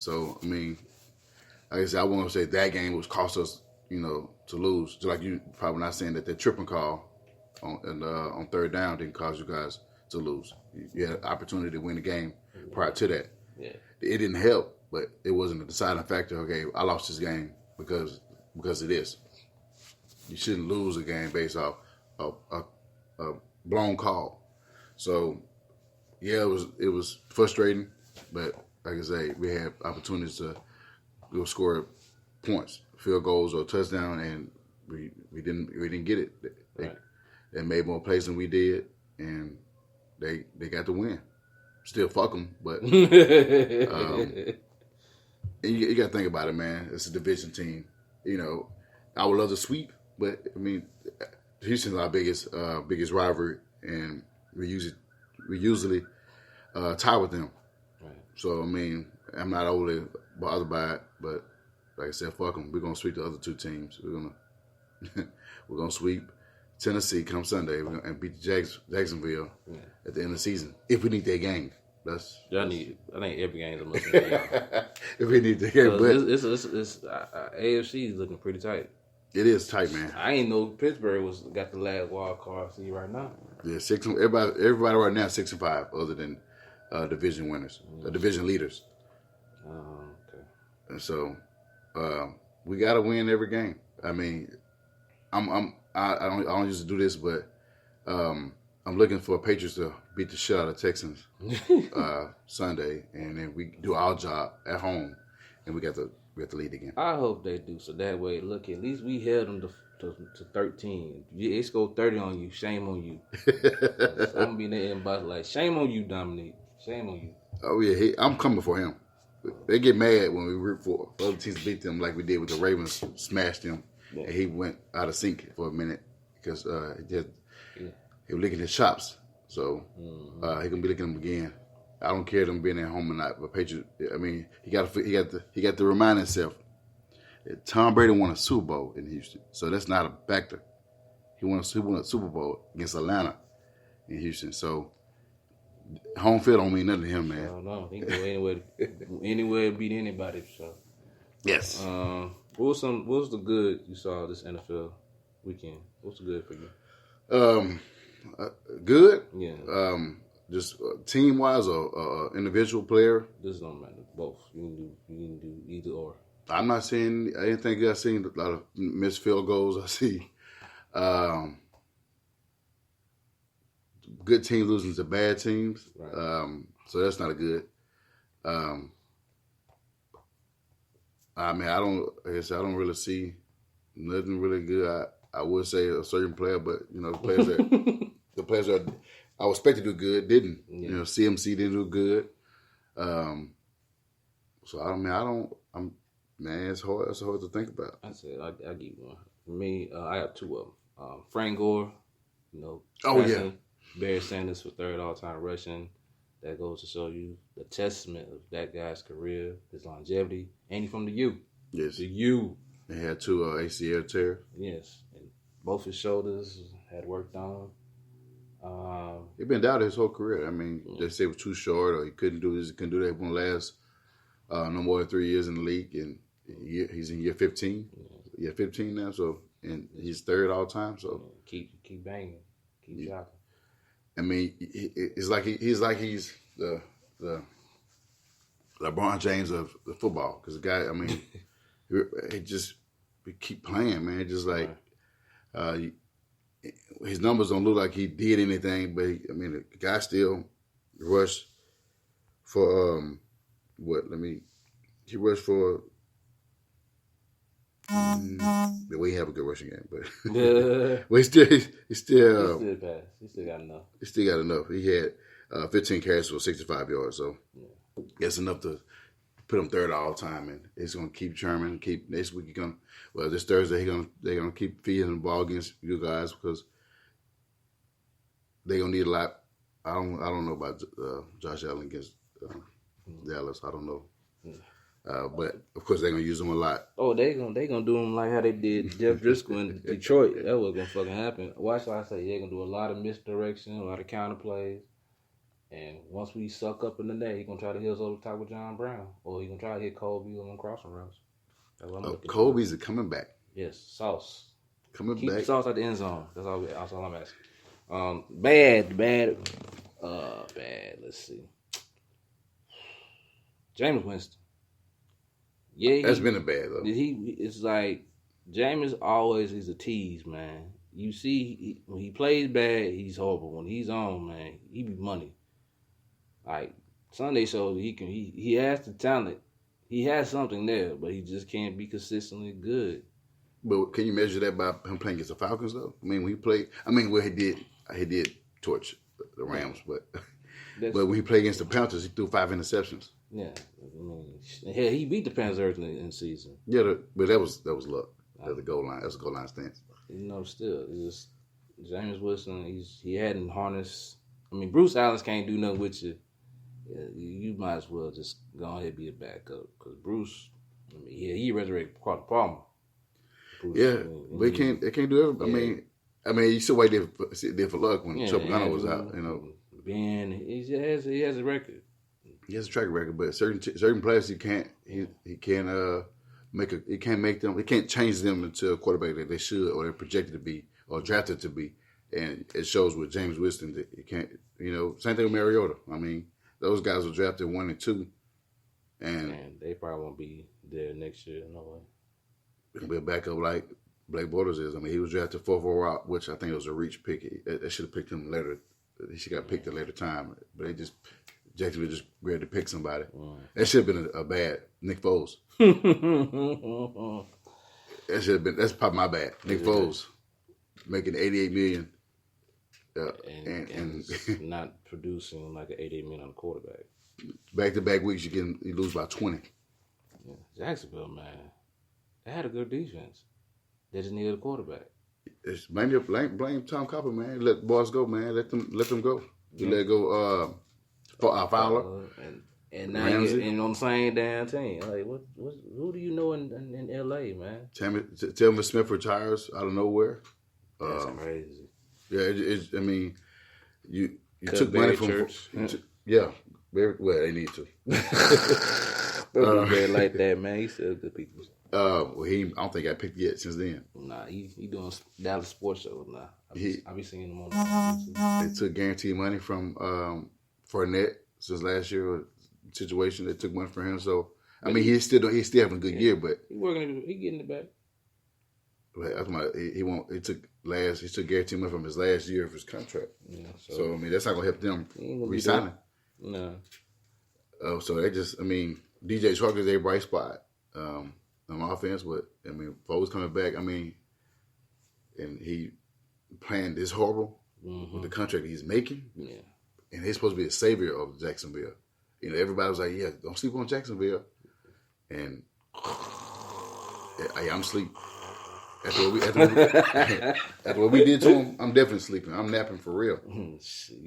So I mean, like I said, I want to say that game was cost us, to lose. Just like you probably not saying that the tripping call on third down didn't cause you guys to lose. You had an opportunity to win the game prior to that. Yeah. It didn't help, but it wasn't a deciding factor. Okay, I lost this game because of this. You shouldn't lose a game based off a blown call. So yeah, it was frustrating, but like I say, we had opportunities to score points, field goals or touchdown, and we didn't get it. They made more plays than we did, and they got the win. Still fuck them, but you got to think about it, man. It's a division team. I would love to sweep, but I mean, Houston's our biggest rivalry, and we usually tie with them. Right. So I mean, I'm not overly bothered by it, but like I said, fuck them. We're gonna sweep the other two teams. We're gonna sweep Tennessee come Sunday and beat Jacksonville at the end of the season if we need that game. I think every game is a must win. If we need that game, but it's AFC is looking pretty tight. It is tight, man. I ain't know Pittsburgh got the last wild card. See right now. Yeah, everybody right now 6-5, other than division winners, division leaders. Okay. And so we got to win every game. I mean, I don't usually do this, but I'm looking for Patriots to beat the shit out of Texans Sunday, and then we do our job at home, and we got the lead again. I hope they do, so that way, look, at least we held them to 13. It's go 30 on you. Shame on you. I'm gonna be in the inbox like, shame on you, Dominique. Shame on you. Oh yeah, I'm coming for him. They get mad when we root for other teams beat them like we did with the Ravens, smashed them, and he went out of sync for a minute because he was licking his chops. So he gonna be licking them again. I don't care them being at home or not, but Patriots. I mean, he got to remind himself that Tom Brady won a Super Bowl in Houston, so that's not a factor. He won a Super Bowl against Atlanta in Houston, so home field don't mean nothing to him, man. I don't know. He can go anywhere to beat anybody. So yes. What was the good you saw this NFL weekend? What's the good for you? Good. Yeah. Just team wise or individual player. This don't matter. Both. You can do either or. I'm not saying anything good. I've seen a lot of missed field goals. I see good teams losing to bad teams. Right. So that's not a good. I mean, I don't really see nothing really good. I would say a certain player, but the players that I was expected to do good didn't. Yeah. CMC didn't do good. So it's hard. It's hard to think about. I said I give you one. For me, I have two of them. Frank Gore, Barry Sanders for third all-time rushing. That goes to show you the testament of that guy's career, his longevity, and he's from the U. Yes. The U. He had two ACL tear. Yes. And both his shoulders had worked on. He'd been doubted his whole career. I mean, they say it was too short or he couldn't do this, he couldn't do that. He won't last no more than 3 years in the league. And he's in year 15. Yeah. Year 15 now, and he's third all time. So keep banging. Keep shocking. I mean, he's like he's the LeBron James of the football, because the guy, I mean, we keep playing, man. Just like his numbers don't look like he did anything, but the guy still rushed for he rushed for. We have a good rushing game, but he still passed. He still got enough. He still got enough. He had 15 carries for 65 yards, so that's enough to put him third all time. And it's gonna keep churning. Next week this Thursday they're gonna keep feeding the ball against you guys because they're gonna need a lot. I don't know about Josh Allen against Dallas. I don't know. But of course they're gonna use him a lot. Oh, they gonna do him like how they did Jeff Driscoll in Detroit. That was gonna fucking happen. Watch what I say. They're gonna do a lot of misdirection, a lot of counter plays. And once we suck up in the net, he gonna try to hit us over the top with John Brown, or he gonna try to hit Kobe on crossing routes. That's what I'm looking Kobe's coming back. Yes, Sauce. Coming Keep back. the Sauce at the end zone. That's all I'm asking. Bad. Let's see. Jameis Winston. Yeah, That's been a bad though. It's like Jameis always is a tease, man. You see, when he plays bad, he's horrible. When he's on, man, he be money. Like Sunday shows, he has the talent. He has something there, but he just can't be consistently good. But can you measure that by him playing against the Falcons though? I mean, when he played, well, he did torch the Rams, but when he played against the Panthers, he threw 5 interceptions. Yeah, I mean, hell, he beat the Panthers early in the season. Yeah, but that was luck. That's the goal line. That's a goal line stance. Still, it's just Jameis Winston. He hadn't harnessed. I mean, Bruce Allen can't do nothing with you. You might as well just go ahead and be a backup because Bruce. I mean, he resurrected Carter Palmer. Bruce, but they can't do everything. I mean, you still wait there for luck when Chuck Gunner was out. You know, Ben, he has a record. He has a track record, but certain players he can't change them into a quarterback that they should or they're projected to be or drafted to be, and it shows with Jameis Winston that he can't. You know, same thing with Mariota. I mean, those guys were drafted 1 and 2, and they probably won't be there next year. No way. He'll be a backup like Blake Bortles is. I mean, he was drafted 4th overall, which I think was a reach pick. They should have picked him later. He should have got picked at a later time, but they just. Jacksonville just grabbed to pick somebody. That should have been a bad Nick Foles. That should have been. That's probably my bad. Nick Foles making $88 million and not producing like an $88 million quarterback. Back-to-back weeks, you lose by 20. Yeah. Jacksonville, man, they had a good defense. They just needed a quarterback. It's blame Tom Coppel, man. Let the boys go, man. Let them go. You let go. Fowler and now you're on the same damn team. Like who do you know in LA, man? Telvin Smith retires out of nowhere. That's crazy. Yeah, I mean, you took money from they need to. Like that, man. He's still good people. I don't think I got picked yet since then. Nah, he doing Dallas sports shows now. I be seeing him on They took guaranteed money from Fournette since last year situation. They took money from him, so I mean he's still having a good year, but he getting it back. He took guaranteed money from his last year of his contract. Yeah, so I mean that's not gonna help them re-signing. No. So they just DJ Chark is a bright spot on offense, but I mean Foles coming back. I mean, and he playing this horrible with the contract he's making. Yeah. And he's supposed to be the savior of Jacksonville. You know, everybody was like, "Yeah, don't sleep on Jacksonville." And I'm asleep. After what we did to him, I'm definitely sleeping. I'm napping for real. You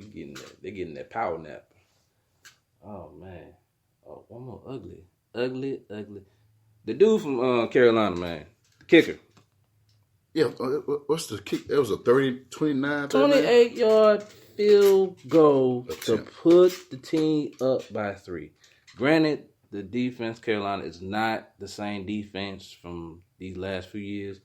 getting that? They're getting that power nap. Oh man. Oh, one more ugly. The dude from Carolina, man, the kicker. Yeah, what's the kick? It was a 29, 28-yard field goal to put the team up by 3. Granted, the defense Carolina is not the same defense from these last few years,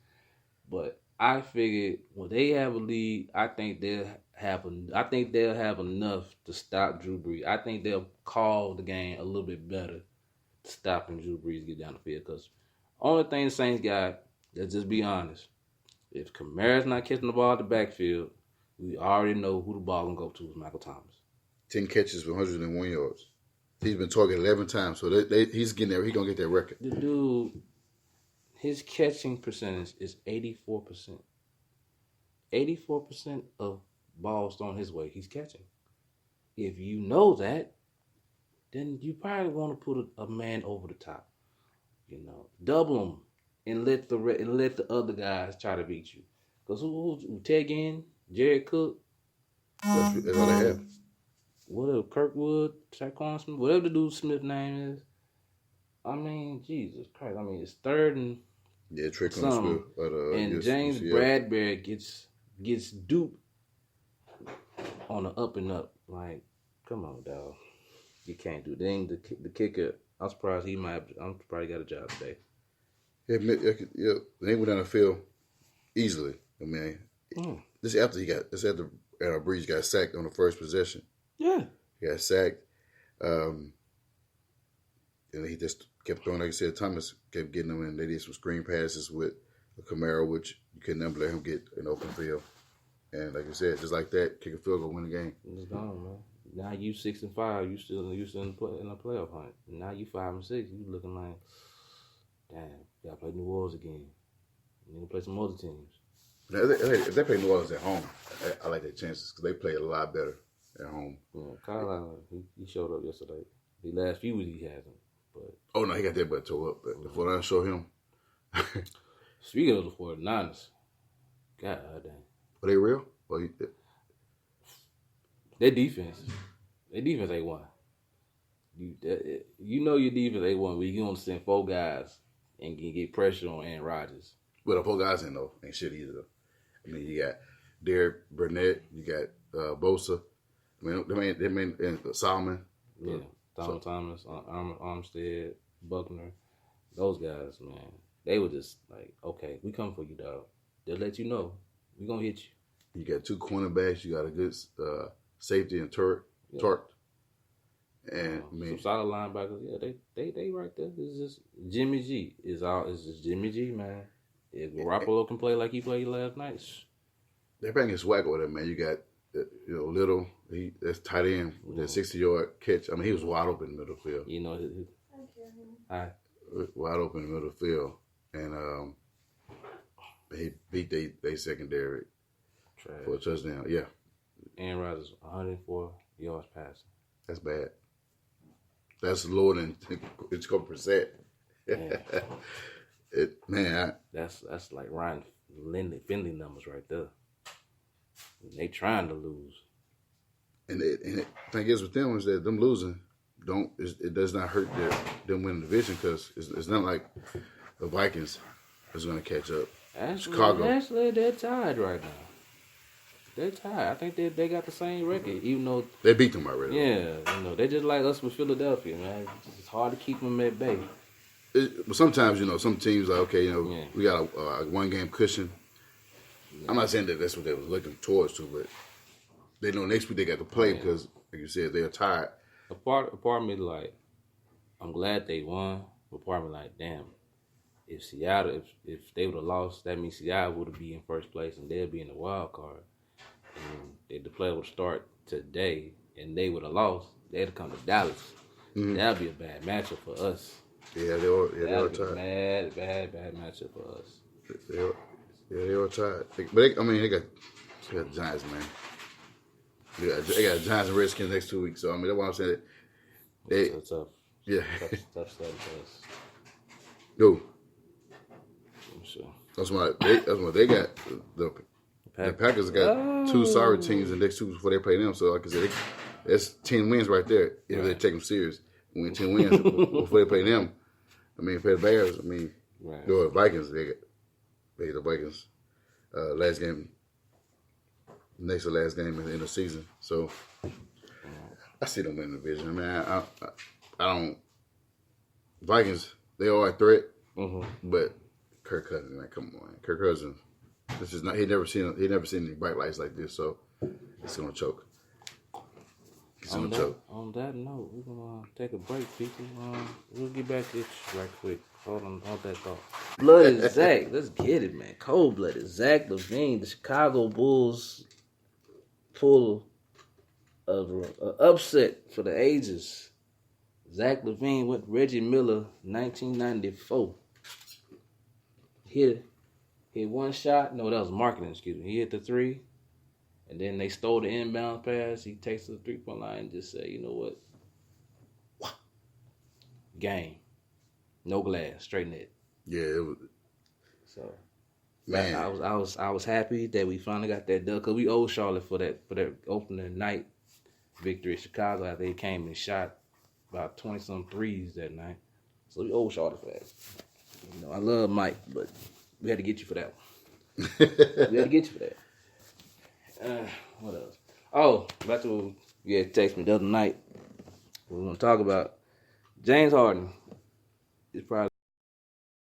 but I figured when they have a lead, I think they'll have enough to stop Drew Brees. I think they'll call the game a little bit better to stopping Drew Brees get down the field. Because only thing the Saints got, let's just be honest, if Kamara's not catching the ball at the backfield, we already know who the ball gonna go to is Michael Thomas. 10 catches for 101 yards. He's been targeted 11 times, so he's getting there. He's gonna get that record. The dude, his catching percentage is 84%. 84% of balls thrown his way, he's catching. If you know that, then you probably want to put a man over the top. You know, double him and let the other guys try to beat you. Because who Ted Ginn, Jared Cook, that's all they have. Whatever, Kirkwood, Saquon Smith, whatever the dude Smith name is. I mean, Jesus Christ. I mean, it's 3rd and Trickle Smith. And James Bradbury gets duped on the up and up. Like, Come on, dog. You can't do it. Then the kicker. I'm surprised he might. I'm surprised he got a job today. Yeah, they went down the field easily. I mean, this after Breeze got sacked on the first possession. Yeah. He got sacked. And he just kept throwing, like I said, Thomas kept getting them, and they did some screen passes with Kamara, which you could never let him get an open field. And like I said, just like that, kick a field goal, win the game. It's gone, man. Now you 6-5, you still in the playoff hunt. Now you 5-6, you looking like, damn, you gotta play New Orleans again. You need to play some other teams. Now, if they play New Orleans at home, I like their chances because they play a lot better at home. Yeah, Kyle, he showed up yesterday. The last few weeks he hasn't. But oh no, he got that butt tore up. But before I show him, speaking of the 49ers, God damn, are they real? Well, their defense ain't one. You know your defense ain't one. But you gonna send 4 guys and get pressure on Aaron Rodgers. Well, the 4 guys ain't shit either. I mean, you got Derek Burnett, you got Bosa. I mean, they mean and Solomon. Yeah. Thomas, Armstead, Buckner, those guys, man, they were just like, okay, we come for you, dog. They'll let you know. We gonna hit you. You got 2 cornerbacks. You got a good safety and Turk. And I mean, some solid linebackers. Yeah, they right there. It's just Jimmy G. It's just Jimmy G, man. If Garoppolo can play like he played last night, they're bringing swag over there, man. You got Little. That's tight end with that 60-yard catch. I mean, he was wide open in the middle of the field. You know, wide open in the middle of the field, and he beat they secondary for a touchdown. Yeah, Aaron Rodgers 104 yards passing. That's bad. That's lower than it's percent. That's like Ryan Finley numbers right there. They trying to lose. And the thing is with them is that them losing it does not hurt them winning the division because it's not like the Vikings is going to catch up. Chicago. Actually, they're tied right now. They're tied. I think they got the same record, even though they beat them already. Yeah, they just like us with Philadelphia, man. It's hard to keep them at bay. But sometimes, some teams like, okay, we got a 1-game cushion. Yeah. I'm not saying that that's what they was looking towards to, but they know next week they got to play because, like you said, they're tired. A part of me like, I'm glad they won, but part of me like, damn, if Seattle, if they would have lost, that means Seattle would have been in first place and they'd be in the wild card. And if the play would start today and they would have lost, they'd have come to Dallas. Mm-hmm. That'd be a bad matchup for us. Yeah, they were tired. Bad matchup for us. They were tired. But they got the Giants, man. They got Giants and Redskins next 2 weeks. So, I mean, that's why I'm saying That's tough. Yeah. Tough stuff for us. No. I'm sure. That's what they got. The Packers got 2 sorry teams in the next 2 before they play them. So, like I said, that's 10 wins right there if they take them serious. Win 10 wins before they play them. I mean, play the Bears. I mean, the Vikings. They the Vikings last game. Next to last game in the season. So I see them win the division. Man, I don't. Vikings, they are a threat, but Kirk Cousins, man, come on, Kirk Cousins. This is not. He never seen any bright lights like this. So it's gonna choke. On that note, we're gonna take a break, people. We'll get back to it right quick. Hold that thought. Blooded Zach, let's get it, man. Cold-blooded Zach LaVine, the Chicago Bulls pull an upset for the ages. Zach LaVine went Reggie Miller, 1994. Hit one shot. No, that was marketing. Excuse me. He hit the 3. And then they stole the inbound pass. He takes to the 3-point line and just say, you know what? Game. No glass. Straight net. Yeah, it was. So, man, I was happy that we finally got that done because we owed Charlotte for that opening night victory in Chicago after they came and shot about 20-some threes that night. So we owed Charlotte for that. I love Mike, but we had to get you for that one. What else? Oh, back to You had texted me the other night. We want to talk about James Harden. Is probably